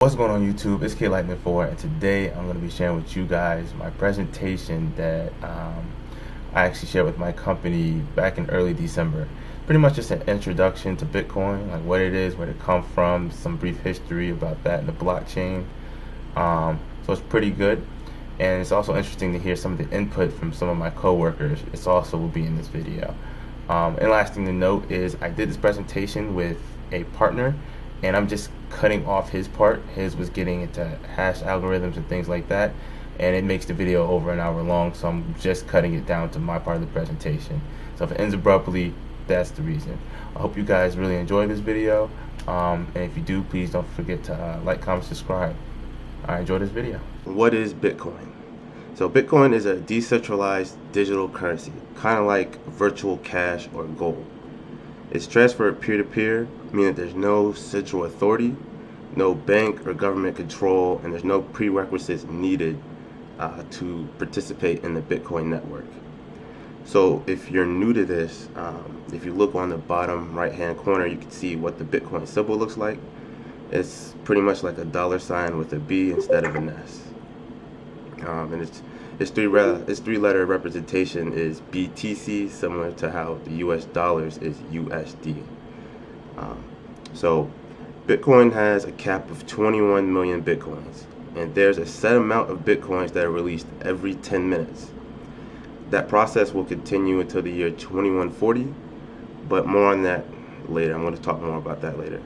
What's going on YouTube? It's K Lightning 4, and today I'm going to be sharing with you guys my presentation that I actually shared with my company back in early December. Pretty much just an introduction to Bitcoin, like what it is, where it come from, some brief history about that and the blockchain. So it's pretty good, and it's also interesting to hear some of the input from some of my coworkers. It's also will be in this video. And last thing to note is I did this presentation with a partner, and I'm just cutting off his part. His was getting into hash algorithms and things like that, and it makes the video over an hour long, so I'm just cutting it down to my part of the presentation. So if it ends abruptly, that's the reason. I hope you guys really enjoy this video, and if you do, please don't forget to like, comment, subscribe. Enjoy this video. What is Bitcoin? So Bitcoin is a decentralized digital currency, kind of like virtual cash or gold. It's transferred peer-to-peer, meaning there's no central authority, no bank or government control, and there's no prerequisites needed to participate in the Bitcoin network. So if you're new to this, if you look on the bottom right-hand corner, you can see what the Bitcoin symbol looks like. It's pretty much like a $ with a B instead of an S. And its three-letter representation is BTC, similar to how the US dollars is USD. So Bitcoin has a cap of 21 million Bitcoins, and there's a set amount of Bitcoins that are released every 10 minutes. That process will continue until the year 2140, but more on that later. I'm going to talk more about that later.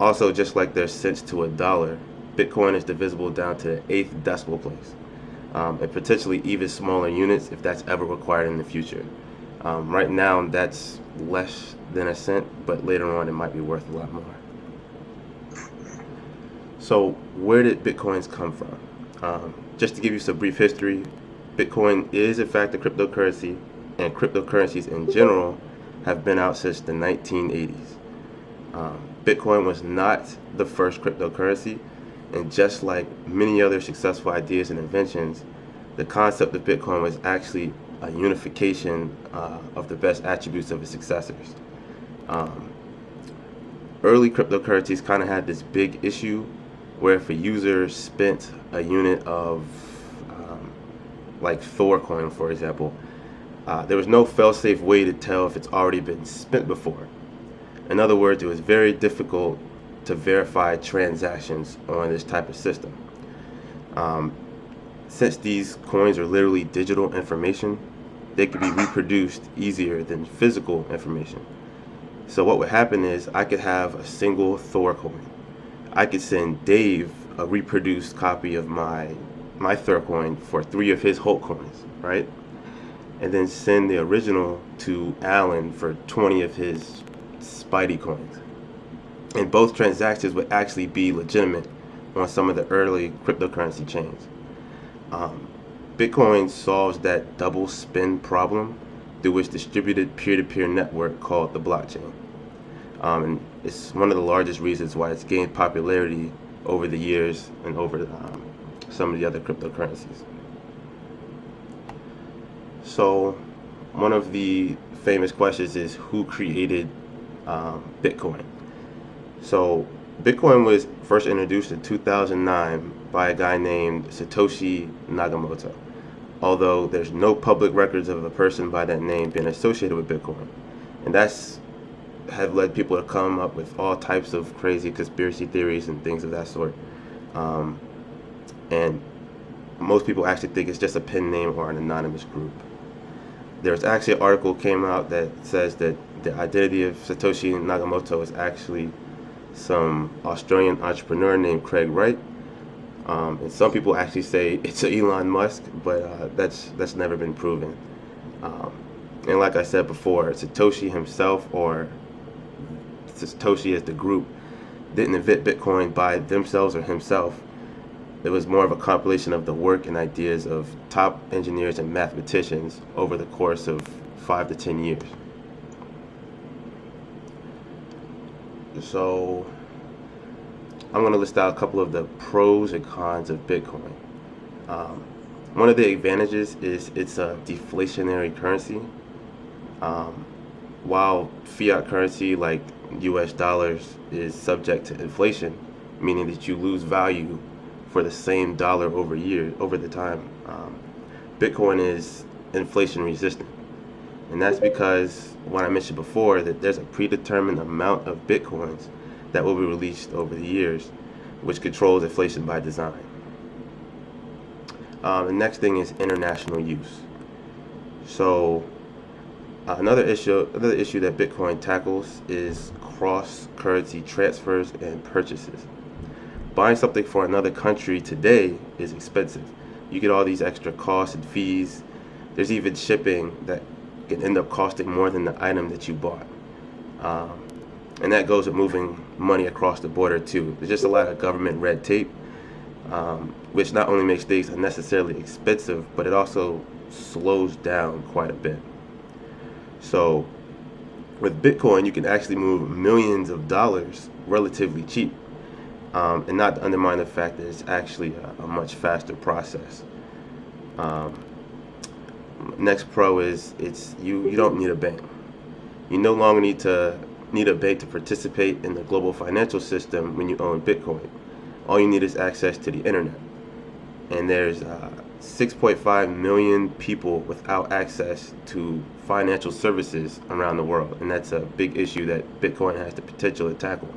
Also, just like there's cents to a dollar, Bitcoin is divisible down to the 8th decimal place, and potentially even smaller units if that's ever required in the future. Right now, that's less than a cent, but later on it might be worth a lot more. So where did Bitcoins come from? Just to give you some brief history, Bitcoin is in fact a cryptocurrency, and cryptocurrencies in general have been out since the 1980s. Bitcoin was not the first cryptocurrency, and just like many other successful ideas and inventions, the concept of Bitcoin was actually a unification of the best attributes of its successors. Early cryptocurrencies kind of had this big issue where if a user spent a unit of like Thor coin, for example, there was no fail-safe way to tell if it's already been spent before. In other words, it was very difficult to verify transactions on this type of system. Since these coins are literally digital information, they could be reproduced easier than physical information. So what would happen is I could have a single Thor coin. I could send Dave a reproduced copy of my Thor coin for 3 of his Hulk coins, right? And then send the original to Alan for 20 of his Spidey coins. And both transactions would actually be legitimate on some of the early cryptocurrency chains. Bitcoin solves that double spend problem through its distributed peer-to-peer network called the blockchain. And it's one of the largest reasons why it's gained popularity over the years and over some of the other cryptocurrencies. So one of the famous questions is who created Bitcoin? So Bitcoin was first introduced in 2009 by a guy named Satoshi Nakamoto, although there's no public records of a person by that name being associated with Bitcoin. And that's have led people to come up with all types of crazy conspiracy theories and things of that sort. And most people actually think it's just a pen name or an anonymous group. There's actually an article came out that says that the identity of Satoshi Nakamoto is actually some Australian entrepreneur named Craig Wright. And some people actually say it's Elon Musk, but that's never been proven. And like I said before, Satoshi himself, or Satoshi as the group, didn't invent Bitcoin by themselves or himself. It was more of a compilation of the work and ideas of top engineers and mathematicians over the course of 5 to 10 years. So I'm going to list out a couple of the pros and cons of Bitcoin. One of the advantages is it's a deflationary currency. while fiat currency like US dollars is subject to inflation, meaning that you lose value for the same dollar over the time, Bitcoin is inflation resistant. And that's because what I mentioned before, that there's a predetermined amount of Bitcoins that will be released over the years, which controls inflation by design. The next thing is international use. So another issue that Bitcoin tackles is cross-currency transfers and purchases. Buying something for another country today is expensive. You get all these extra costs and fees. There's even shipping that can end up costing more than the item that you bought. And that goes with moving money across the border too. There's just a lot of government red tape, which not only makes things unnecessarily expensive, but it also slows down quite a bit. So with Bitcoin, you can actually move millions of dollars relatively cheap, and not to undermine the fact that it's actually a much faster process. Next pro is you don't need a bank. You no longer need a bank to participate in the global financial system when you own Bitcoin. All you need is access to the internet. And there's 6.5 million people without access to financial services around the world, and that's a big issue that Bitcoin has the potential to tackle.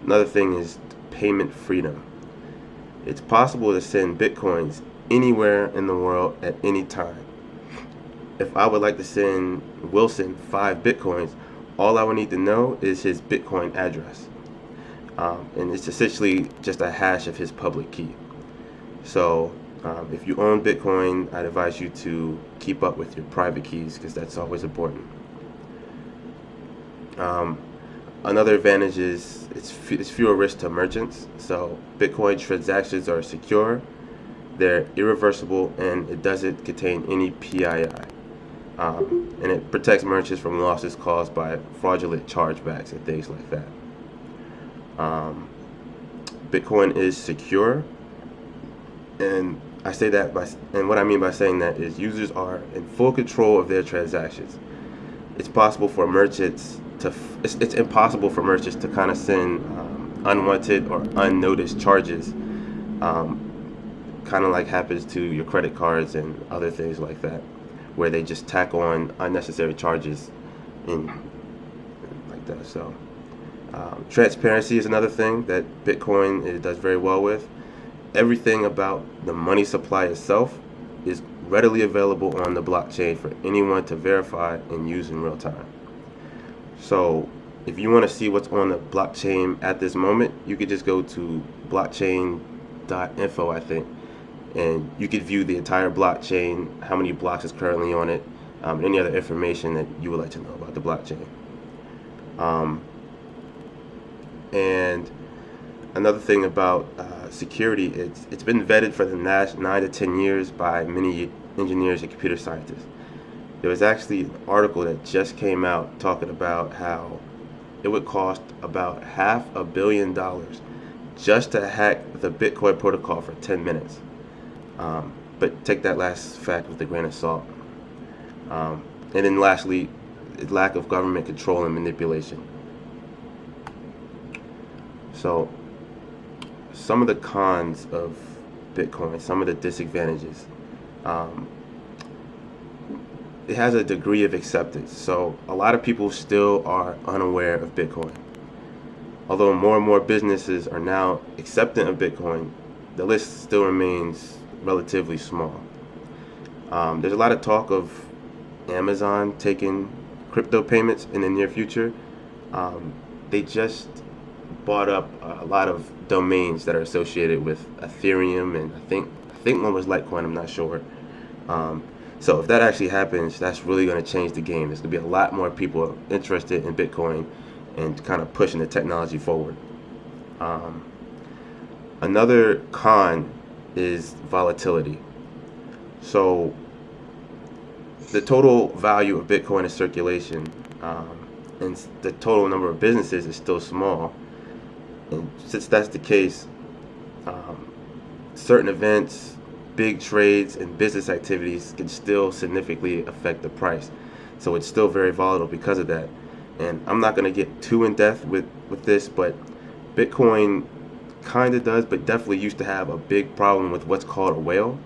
Another thing is payment freedom. It's possible to send Bitcoins anywhere in the world at any time. If I would like to send Wilson 5 Bitcoins, all I would need to know is his Bitcoin address. And it's essentially just a hash of his public key. So if you own Bitcoin, I'd advise you to keep up with your private keys, because that's always important. Another advantage is it's fewer risks to merchants. So Bitcoin transactions are secure, they're irreversible, and it doesn't contain any PII. And it protects merchants from losses caused by fraudulent chargebacks and things like that. Bitcoin is secure, and I say that and what I mean by saying that is users are in full control of their transactions. It's impossible for merchants to kind of send unwanted or unnoticed charges, kind of like happens to your credit cards and other things like that, where they just tack on unnecessary charges in like that. So transparency is another thing that Bitcoin does very well with. Everything about the money supply itself is readily available on the blockchain for anyone to verify and use in real time. So if you want to see what's on the blockchain at this moment, you could just go to blockchain.info, I think, and you could view the entire blockchain, how many blocks is currently on it, any other information that you would like to know about the blockchain. And another thing about security, it's been vetted for the last 9 to 10 years by many engineers and computer scientists. There was actually an article that just came out talking about how it would cost about $500 million just to hack the Bitcoin protocol for 10 minutes. But take that last fact with a grain of salt. And then lastly, lack of government control and manipulation. So some of the cons of Bitcoin, some of the disadvantages. It has a degree of acceptance. So a lot of people still are unaware of Bitcoin. Although more and more businesses are now accepting of Bitcoin, the list still remains relatively small. There's a lot of talk of Amazon taking crypto payments in the near future. They just bought up a lot of domains that are associated with Ethereum, and I think one was Litecoin, I'm not sure. So if that actually happens, that's really going to change the game. There's going to be a lot more people interested in Bitcoin and kind of pushing the technology forward. Another con is volatility. So the total value of Bitcoin in circulation and the total number of businesses is still small. And since that's the case, certain events, big trades, and business activities can still significantly affect the price. So it's still very volatile because of that. And I'm not going to get too in depth with this, but Bitcoin kind of does, but definitely used to have a big problem with what's called a whale.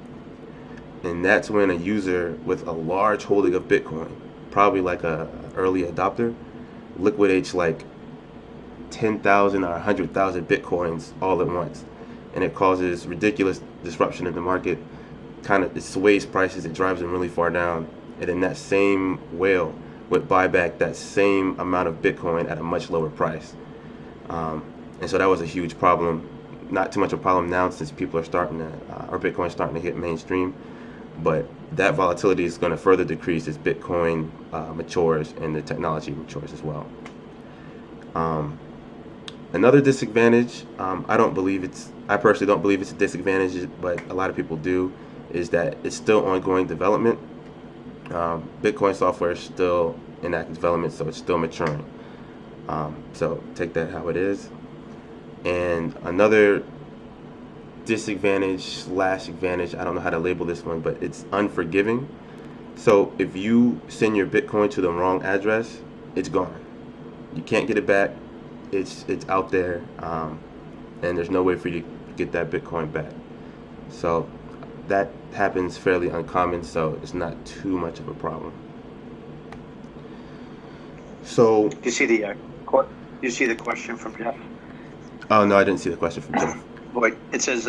And that's when a user with a large holding of Bitcoin, probably like a early adopter, liquidates like 10,000 or 100,000 Bitcoins all at once. And it causes ridiculous disruption in the market. Kind of, it sways prices, it drives them really far down. And then that same whale would buy back that same amount of Bitcoin at a much lower price. And so that was a huge problem. Not too much of a problem now since people are starting to, or Bitcoin is starting to hit mainstream. But that volatility is going to further decrease as Bitcoin matures and the technology matures as well. Another disadvantage, I personally don't believe it's a disadvantage, but a lot of people do, is that it's still ongoing development. Bitcoin software is still in active development, so it's still maturing. So take that how it is. And another disadvantage / advantage, I don't know how to label this one, but it's unforgiving. So if you send your Bitcoin to the wrong address, it's gone. You can't get it back. It's out there, and there's no way for you to get that Bitcoin back. So that happens fairly uncommon, so it's not too much of a problem. So Do you see the question from Jeff? oh no, I didn't see the question from Jeff. Boy, it says,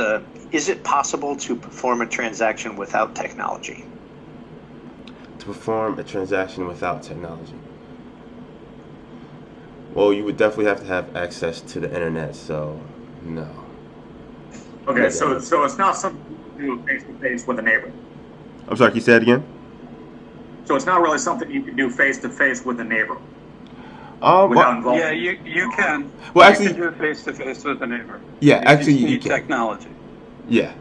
is it possible to perform a transaction without technology? To perform a transaction without technology. Well, you would definitely have to have access to the internet, so no. Okay, so it's not something you can do face to face with a neighbor. I'm sorry, can you say it again? So it's not really something you can do face to face with a neighbor. Well, Without involving. Yeah, you can. Well, You actually, can do it face to face with a neighbor. yeah, actually, you you need can. technology. Yeah,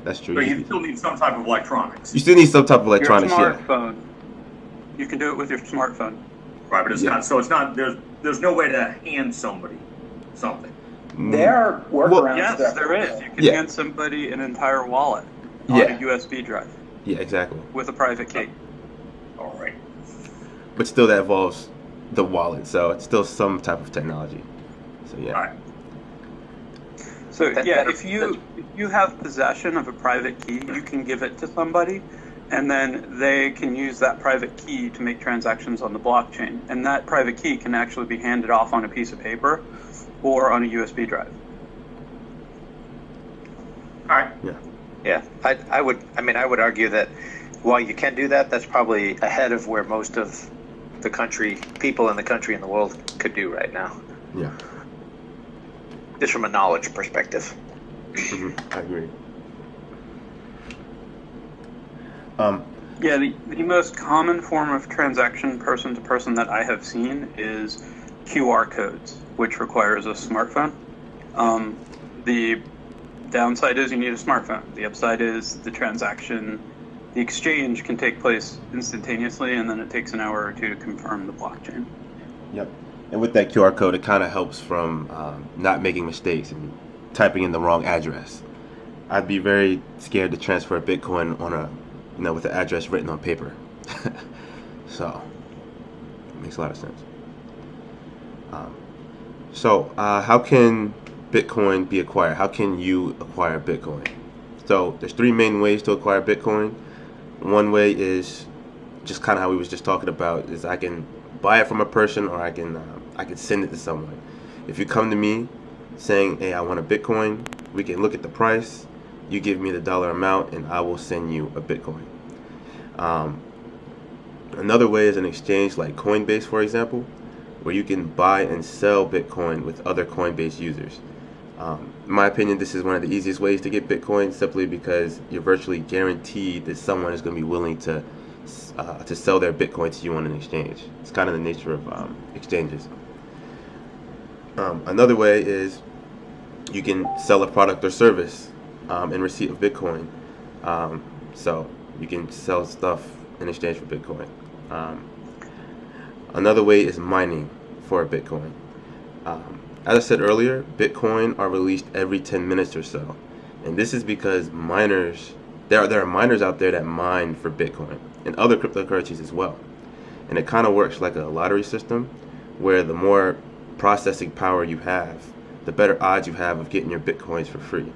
that's true. But you still need some type of electronics. You still need some type of electronics, Your yeah. smartphone. You can do it with your smartphone. Right, but it's Yeah. not. So it's not. There's no way to hand somebody something. There are workarounds. Yes, that- there is. You can Yeah. hand somebody an entire wallet on Yeah. a USB drive Yeah, exactly. with a private key. All right. But still, that involves the wallet, so it's still some type of technology. So yeah. All right. So That- yeah, that- if you have possession of a private key, you can give it to somebody, and then they can use that private key to make transactions on the blockchain. And that private key can actually be handed off on a piece of paper or on a USB drive. All right. Yeah, I would argue that while you can do that, that's probably ahead of where most of the people in the country and the world could do right now, Yeah. just from a knowledge perspective. I agree. Yeah, the most common form of transaction person to person that I have seen is QR codes, which requires a smartphone. The downside is you need a smartphone. The upside is the exchange can take place instantaneously, and then it takes an hour or two to confirm the blockchain. Yep. And with that QR code, it kind of helps from not making mistakes and typing in the wrong address. I'd be very scared to transfer Bitcoin on with the address written on paper. So it makes a lot of sense. How can Bitcoin be acquired? How can you acquire Bitcoin? So there's three main ways to acquire Bitcoin. One way is just kind of how we was just talking about, is I can buy it from a person, or I can send it to someone. If you come to me saying, hey, I want a Bitcoin, we can look at the price, you give me the dollar amount, and I will send you a Bitcoin. Another way is an exchange like Coinbase, for example, where you can buy and sell Bitcoin with other Coinbase users. In my opinion, this is one of the easiest ways to get Bitcoin, simply because you're virtually guaranteed that someone is going to be willing to sell their Bitcoin to you on an exchange. It's kind of the nature of exchanges. Another way is you can sell a product or service in receipt of Bitcoin. So you can sell stuff in exchange for Bitcoin. Another way is mining for a Bitcoin. As I said earlier, Bitcoin are released every 10 minutes or so. And this is because there are miners out there that mine for Bitcoin and other cryptocurrencies as well. And it kind of works like a lottery system, where the more processing power you have, the better odds you have of getting your Bitcoins for free.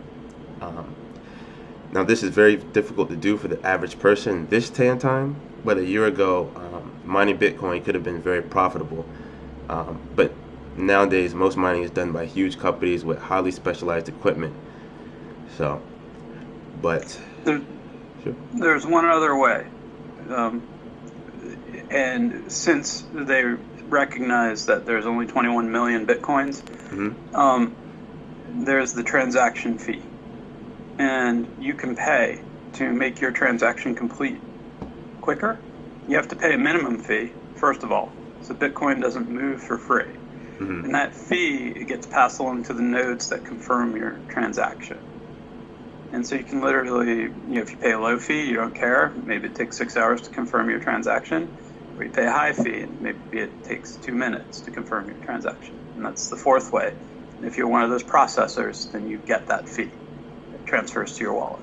Now, this is very difficult to do for the average person this day and time, but a year ago, mining Bitcoin could have been very profitable. But nowadays, most mining is done by huge companies with highly specialized equipment. So, but There, sure. there's one other way. And since they recognize that there's only 21 million Bitcoins, there's the transaction fee. And you can pay to make your transaction complete quicker. You have to pay a minimum fee, first of all, so Bitcoin doesn't move for free. And that fee gets passed along to the nodes that confirm your transaction. And so you can literally, if you pay a low fee, you don't care. Maybe it takes 6 hours to confirm your transaction. Or you pay a high fee, and maybe it takes 2 minutes to confirm your transaction. And that's the fourth way. And if you're one of those processors, then you get that fee. It transfers to your wallet.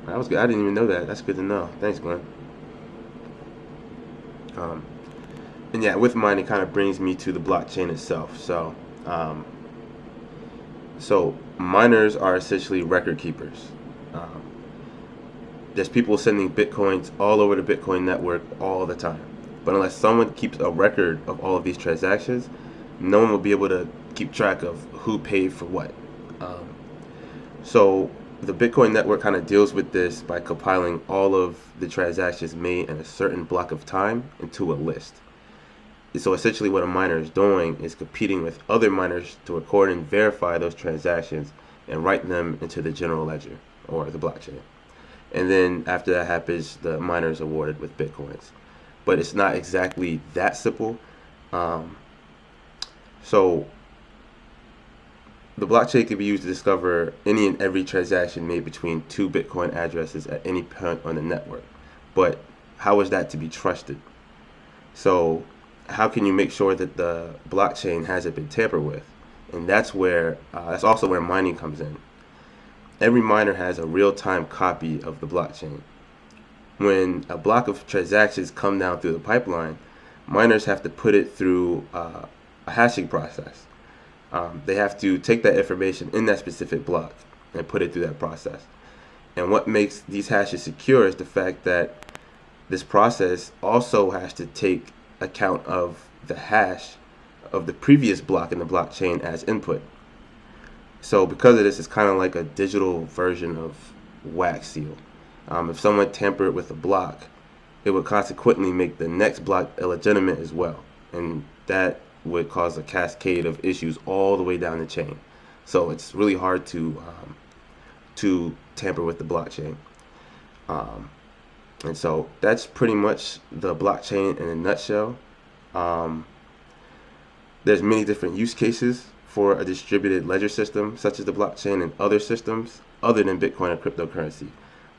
That was good. I didn't even know that. That's good to know. Thanks, Glenn. And yeah, with mining, it kind of brings me to the blockchain itself. So miners are essentially record keepers. There's people sending Bitcoins all over the Bitcoin network all the time. But unless someone keeps a record of all of these transactions, no one will be able to keep track of who paid for what. So the Bitcoin network kind of deals with this by compiling all of the transactions made in a certain block of time into a list. So essentially what a miner is doing is competing with other miners to record and verify those transactions and write them into the general ledger or the blockchain. And then after that happens, the miner is awarded with Bitcoins. But it's not exactly that simple. So the blockchain can be used to discover any and every transaction made between two Bitcoin addresses at any point on the network. But how is that to be trusted? So how can you make sure that the blockchain hasn't been tampered with? And that's also where mining comes in. Every miner has a real-time copy of the blockchain. When a block of transactions come down through the pipeline, miners have to put it through a hashing process. They have to take that information in that specific block and put it through that process. And what makes these hashes secure is the fact that this process also has to take account of the hash of the previous block in the blockchain as input. So because of this, it's kind of like a digital version of wax seal. If someone tampered with a block, it would consequently make the next block illegitimate as well. And that would cause a cascade of issues all the way down the chain. So it's really hard to tamper with the blockchain. And so that's pretty much the blockchain in a nutshell. There's many different use cases for a distributed ledger system, such as the blockchain and other systems other than Bitcoin or cryptocurrency.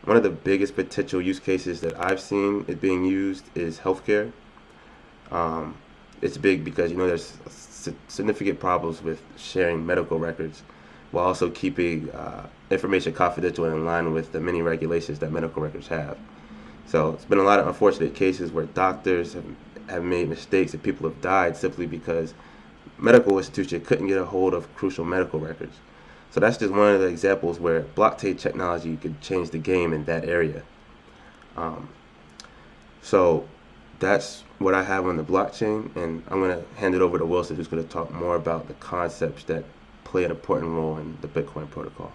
One of the biggest potential use cases that I've seen it being used is healthcare. It's big because there's significant problems with sharing medical records while also keeping information confidential and in line with the many regulations that medical records have. So it's been a lot of unfortunate cases where doctors have made mistakes and people have died simply because medical institution couldn't get a hold of crucial medical records. So that's just one of the examples where blockchain technology could change the game in that area. So that's what I have on the blockchain, and I'm going to hand it over to Wilson, who's going to talk more about the concepts that play an important role in the Bitcoin protocol.